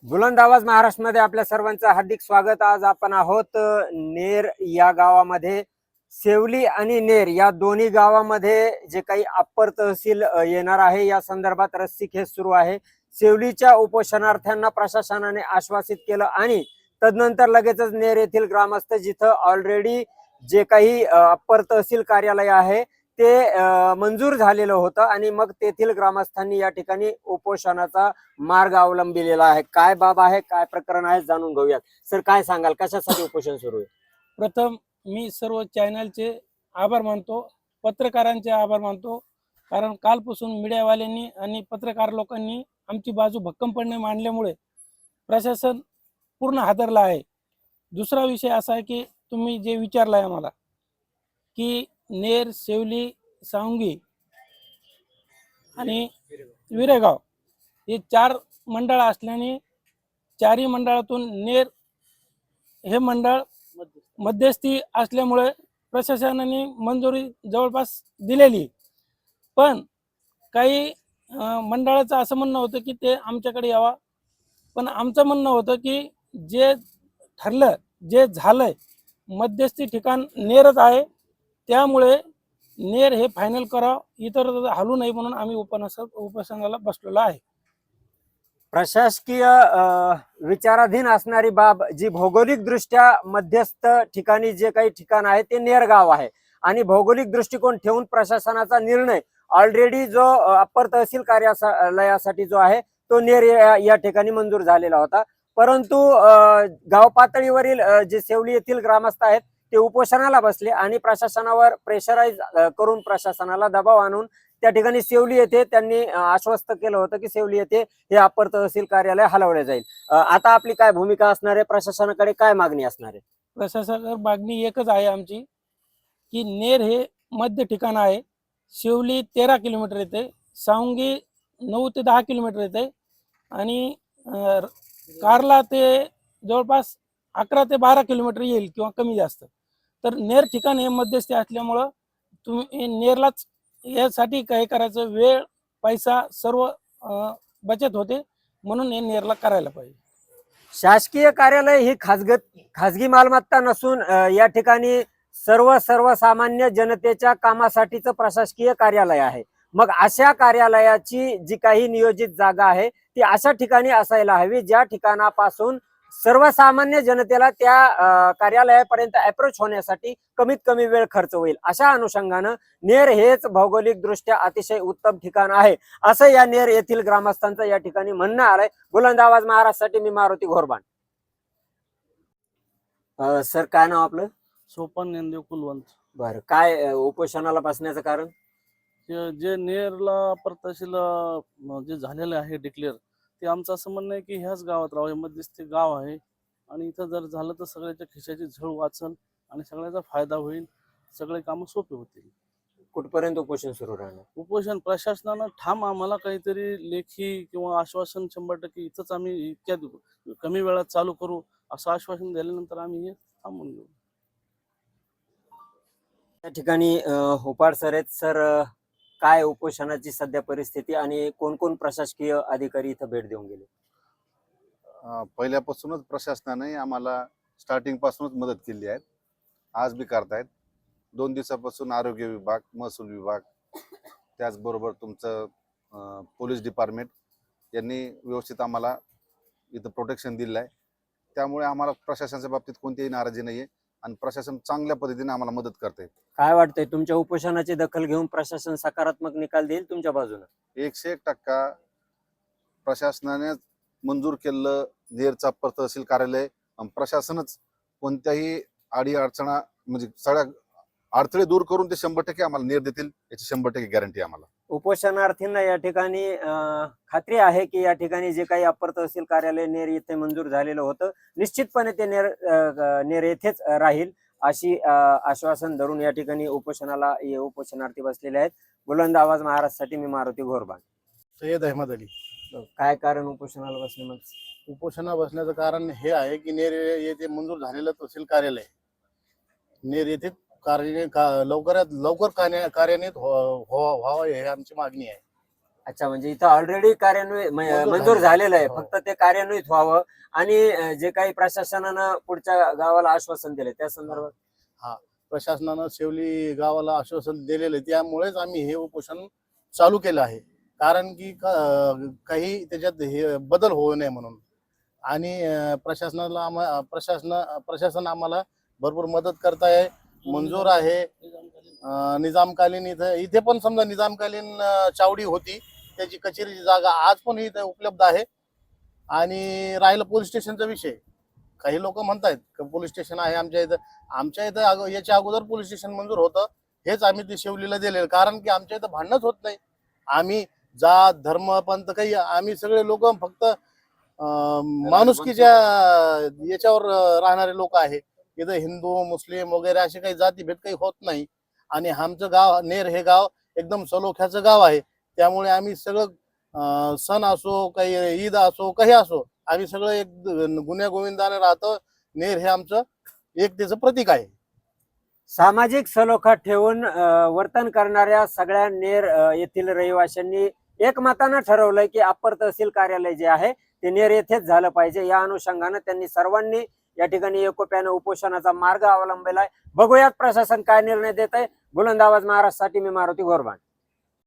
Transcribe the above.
बुलंद आवाज महाराष्ट्रामध्ये आपल्या सर्वांचं हार्दिक स्वागत। आज आपण आहोत नेर या गावामध्ये। सेवली आणि नेर या दोन्ही गावामध्ये जे काही अप्पर तहसील येणार आहे या संदर्भात रस्सीखेच सुरू आहे। सेवलीच्या उपोषणार्थ्यांना प्रशासनाने आश्वासित केलं आणि तदनंतर लगेचच नेर येथील ग्रामस्थ जिथं ऑलरेडी जे काही अप्पर तहसील कार्यालय आहे ते मंजूर झालेलं होतं आणि मग तेथील ग्रामस्थांनी या ठिकाणी उपोषणाचा मार्ग अवलंबिलेला आहे। काय बाब आहे, काय प्रकरण आहे जाणून घेऊयात। सर, काय सांगाल, कशासाठी उपोषण सुरू आहे? प्रथम मी सर्व चॅनलचे आभार मानतो, पत्रकारांचे आभार मानतो, कारण कालपासून मीडियावाल्यांनी आणि पत्रकार लोकांनी आमची बाजू भक्कमपणे मांडल्यामुळे प्रशासन पूर्ण हादरला आहे। दुसरा विषय असा आहे की तुम्ही जे विचारलं आहे आम्हाला की नेर, सेवली, सावंगी आणि विरेगाव हे 4 मंडळ असल्याने चारही मंडळातून नेर हे मंडळ मध्यस्थी असल्यामुळे प्रशासनाने मंजुरी जवळपास दिलेली। पण काही मंडळाचं असं म्हणणं होतं की ते आमच्याकडे यावा, पण आमचं म्हणणं होतं की जे ठरलं, जे झालंय, मध्यस्थी ठिकाण नेरच आहे, त्यामुळे नेर हे फायनल करावं, इतर हलू नये म्हणून आम्ही उपोषणाला बसलेलो आहे। प्रशासकीय विचाराधीन असणारी बाब जी भौगोलिक दृष्ट्या मध्यस्थ ठिकाणी जे काही ठिकाण आहे ते नेर गाव आहे आणि भौगोलिक दृष्टिकोन ठेवून प्रशासनाचा निर्णय ऑलरेडी जो अप्पर तहसील कार्यालयासाठी जो आहे तो नेर या ठिकाणी मंजूर झालेला होता। परंतु गाव पातळीवरील जे सेवली येथील ग्रामस्थ आहेत ते उपोषणाला बसले आणि प्रशासनावर प्रेशराईज करून प्रशासनाला दबाव आणून त्या ठिकाणी सेवली येथे त्यांनी आश्वस्त केलं होतं की सेवली येथे हे अप्पर तहसील कार्यालय हलवले जाईल। आता आपली काय भूमिका असणार आहे, प्रशासनाकडे काय मागणी असणार आहे? प्रशासनाकडे मागणी एकच आहे आमची की नेर हे मध्य ठिकाण आहे। शिवली 13 किलोमीटर येते, सावंगी 9 ते 10 किलोमीटर येते आणि कारला ते जवळपास 11 ते 12 किलोमीटर येईल किंवा कमी जास्त। तर नेर ठिकाण हे मध्यस्थी असल्यामुळं तुम्ही नेरलाच यासाठी काय करायचं, वेळ, पैसा सर्व बचत होते, म्हणून हे नेरला करायला पाहिजे। शासकीय कार्यालय ही खाजगी मालमत्ता नसून या ठिकाणी सर्वसामान्य जनतेच्या कामासाठीचं प्रशासकीय कार्यालय आहे। मग अशा कार्यालयाची जी काही नियोजित जागा आहे ती अशा ठिकाणी असायला हवी ज्या ठिकाणापासून सर्वसामान्य जनतेला त्या कार्यालयापर्यंत अप्रोच होण्यासाठी कमीत कमी वेळ खर्च होईल। अशा अनुषंगानं नेर हेच भौगोलिक दृष्ट्या अतिशय उत्तम ठिकाण आहे असं या नेर येथील ग्रामस्थांचं या ठिकाणी म्हणणं आलंय। बुलंद आवाज महाराष्ट्रासाठी मी मारुती घोरबाण। सर, काय नाव आपलं? सोपान ज्ञानदेव कुलवंत। बरं, काय उपोषणाला बसण्याचं कारण? जे नेरला अप्पर तहसील जे झालेलं आहे डिक्लेअर, ते आमचं असं म्हणणं आहे की ह्याच गावात राहावं, मध्यस्थी गाव आहे आणि इथं जर झालं तर सगळ्याच्या खिशाची झळ वाचन आणि सगळ्याचा फायदा होईल, सगळे कामं सोपे होतील। कुठपर्यंत उपोषण सुरू राहणार? उपोषण प्रशासनानं ठाम आम्हाला काहीतरी लेखी किंवा आश्वासन 100% इथंच आम्ही इतक्या कमी वेळात चालू करू असं आश्वासन दिल्यानंतर आम्ही हे थांबून घेऊ। या ठिकाणी होपाड सर आहेत। सर, काय उपोषणाची सध्या परिस्थिती आणि कोण कोण प्रशासकीय अधिकारी इथं भेट देऊन गेले? पहिल्यापासूनच प्रशासनाने आम्हाला स्टार्टिंग पासूनच मदत केली आहे, आज बी करतायत। 2 दिवसापासून आरोग्य विभाग, महसूल विभाग, त्याचबरोबर तुमचं पोलीस डिपार्टमेंट यांनी व्यवस्थित आम्हाला इथं प्रोटेक्शन दिलं आहे। त्यामुळे आम्हाला प्रशासनाच्या बाबतीत कोणतीही नाराजी नाही आहे आणि प्रशासन चांगल्या पद्धतीने आम्हाला मदत करते। काय वाटतंय, तुमच्या उपोषणाची दखल घेऊन प्रशासन सकारात्मक निकाल देईल तुमच्या बाजूने? 101% प्रशासनाने मंजूर केलेलं नेरचं अप्पर तहसील कार्यालय प्रशासनच कोणत्याही अडी अडचणा म्हणजे सगळ्या अडथळे दूर करून ते 100% आम्हाला नेर देतील याची 100% गॅरंटी आम्हाला। उपोषणार्थींना या ठिकाणी खात्री आहे की या ठिकाणी जे काही अप्पर तहसील कार्यालय नेर येथे मंजूर झालेलं होतं निश्चितपणे ते नेर येथेच राहील अशी आश्वासन धरून या ठिकाणी उपोषणार्थी बसलेले आहेत। बुलंद आवाज महाराष्ट्रासाठी मी मारुती घोरबाण। सय्यद अहमद अली। काय कारण उपोषणाला बसण्याचं? उपोषणा बसण्याचं कारण हे आहे की नेर येथे मंजूर झालेलं तहसील कार्यालय नेर येथे लवकरात लवकर कार्यान्वित व्हावं हे आमची मागणी आहे। अच्छा, म्हणजे इथं ऑलरेडी कार्यान्वित मंजूर झालेलं आहे, हो. फक्त ते कार्यान्वित व्हावं आणि जे काही प्रशासनानं पुढच्या गावाला आश्वासन दिले त्या संदर्भात. प्रशासनानं शेवली गावाला आश्वासन दिलेलं आहे, त्यामुळेच आम्ही हे उपोषण चालू केलं आहे. कारण की काही त्याच्यात हे बदल होऊ नये म्हणून. आणि प्रशासन आम्हाला भरपूर मदत करताय, मंजूर आहे. निजामकालीन इथे पण समजा निजामकालीन चावडी होती, त्याची कचेरीची जागा आज पण इथे उपलब्ध आहे. आणि राहिलं पोलीस स्टेशनचा विषय, काही लोक म्हणतायत की पोलीस स्टेशन आहे आमच्या इथं याच्या अगोदर पोलीस स्टेशन मंजूर होतं, हेच आम्ही ते शेवलीला दिलेलं. कारण की आमच्या इथं भांडणच होत नाही. आम्ही जात धर्म पंथ काही, आम्ही सगळे लोक फक्त माणुसकीच्या याच्यावर राहणारे लोक आहे. इथं हिंदू मुस्लिम वगैरे असे काही जातीभेद काही होत नाही. आणि आमचं गाव नेर हे गाव एकदम सलोख्याचं गाव आहे. त्यामुळे आम्ही सगळं सण असो, काही ईद असो, काही असो, आम्ही सगळं एक गुन्ह्या गोविंदाने राहतो. नेर हे आमचं एकतेचं प्रतीक आहे. सामाजिक सलोखा ठेवून वर्तन करणाऱ्या सगळ्या नेर येथील रहिवाशांनी एकमतानं ठरवलंय की अप्पर तहसील कार्यालय जे आहे ते नेर येथेच झालं पाहिजे. या अनुषंगानं त्यांनी सर्वांनी या ठिकाणी एकोप्यानं उपोषणाचा मार्ग अवलंबलेला आहे. बघूयात प्रशासन काय निर्णय देत आहे. बुलंद आवाज महाराष्ट्रासाठी मी मारुती गोरबाण.